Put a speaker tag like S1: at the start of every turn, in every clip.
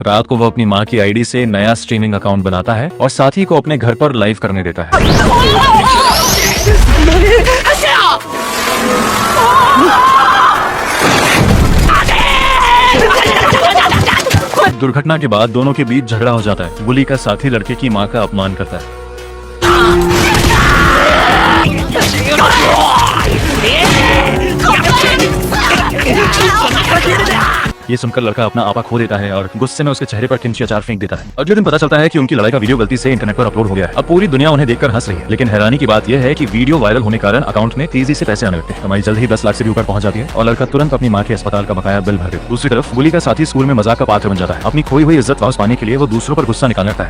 S1: रात को वो अपनी माँ की आईडी से नया स्ट्रीमिंग अकाउंट बनाता है और साथी को अपने घर पर लाइव करने देता है। दुर्घटना के बाद दोनों के बीच झगड़ा हो जाता है। बुली का साथी लड़के की माँ का अपमान करता है। ये सुनकर लड़का अपना आपा खो देता है और गुस्से में उसके चेहरे पर किंची अचार फेंक देता है। अगले दिन पता चलता है कि उनकी लड़ाई का वीडियो गलती से इंटरनेट पर अपलोड हो गया है। अब पूरी दुनिया उन्हें देखकर हंस रही है, लेकिन हैरानी की बात यह है कि वीडियो वायरल होने के कारण अकाउंट में तेजी से पैसे आने लगते हैं। कमाई जल्द ही 10 लाख से भी ऊपर पहुंच जाती है और लड़का तुरंत अपनी माँ के अस्पताल का बकाया बिल भर देता है। दूसरी तरफ बुली का साथी स्कूल में मजाक का पात्र बन जाता है। अपनी खोई हुई इज्जत वापस पाने के लिए वो दूसरों पर गुस्सा निकालने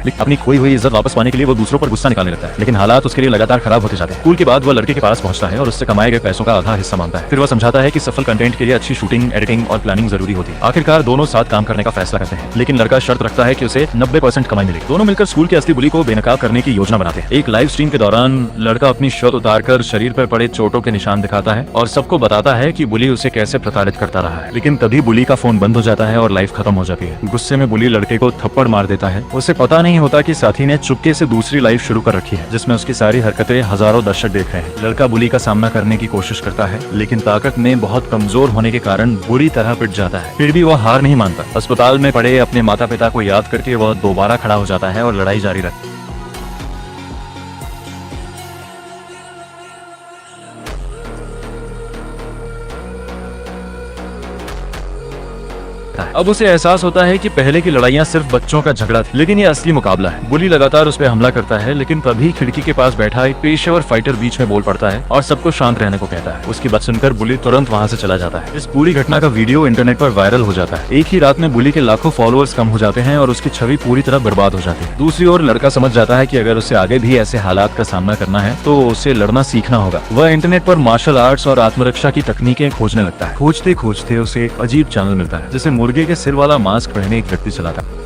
S1: लगता है। लेकिन हालात उसके लिए लगातार खराब होते जाते हैं। स्कूल के बाद वह लड़के के पास पहुंचता है और उससे कमाए गए पैसों का आधा हिस्सा मांगता है। फिर वह समझाता है कि सफल कंटेंट के लिए अच्छी शूटिंग, एडिटिंग और प्लानिंग जरूरी होती है। आखिरकार दोनों साथ काम करने का फैसला करते हैं, लेकिन लड़का शर्त रखता है कि उसे 90% कमाई मिलेगी। दोनों मिलकर स्कूल के असली बुली को बेनकाब करने की योजना बनाते हैं। एक लाइव स्ट्रीम के दौरान लड़का अपनी शर्ट उतारकर शरीर पर पड़े चोटों के निशान दिखाता है और सबको बताता है कि बुली उसे कैसे प्रताड़ित करता रहा है। लेकिन तभी बुली का फोन बंद हो जाता है और लाइव खत्म हो जाती है। गुस्से में बुली लड़के को थप्पड़ मार देता है। उसे पता नहीं होता कि साथी ने चुपके से दूसरी लाइव शुरू कर रखी है, जिसमें उसकी सारी हरकतें हजारों दर्शक देख रहे हैं। लड़का बुली का सामना करने की कोशिश करता है, लेकिन ताकत में बहुत कमजोर होने के कारण बुरी तरह पिट जाता है। फिर भी वह हार नहीं मानता। अस्पताल में पड़े अपने माता पिता को याद करके वह दोबारा खड़ा हो जाता है और लड़ाई जारी रखता है। अब उसे एहसास होता है कि पहले की लड़ाइयां सिर्फ बच्चों का झगड़ा थी, लेकिन ये असली मुकाबला है। बुली लगातार उस पर हमला करता है, लेकिन तभी खिड़की के पास बैठा एक पेशेवर फाइटर बीच में बोल पड़ता है और सबको शांत रहने को कहता है। उसकी बात सुनकर बुली तुरंत वहां से चला जाता है। इस पूरी घटना का वीडियो इंटरनेट पर वायरल हो जाता है। एक ही रात में बुली के लाखों फॉलोअर्स कम हो जाते हैं और उसकी छवि पूरी तरह बर्बाद हो जाती है। दूसरी ओर लड़का समझ जाता है कि अगर उसे आगे भी ऐसे हालात का सामना करना है तो उसे लड़ना सीखना होगा। वह इंटरनेट पर मार्शल आर्ट्स और आत्मरक्षा की तकनीकें खोजने लगता है। खोजते खोजते उसे एक अजीब चैनल मिलता है, जिसे मुर्गे के सिर वाला मास्क पहने एक व्यक्ति चलाता है।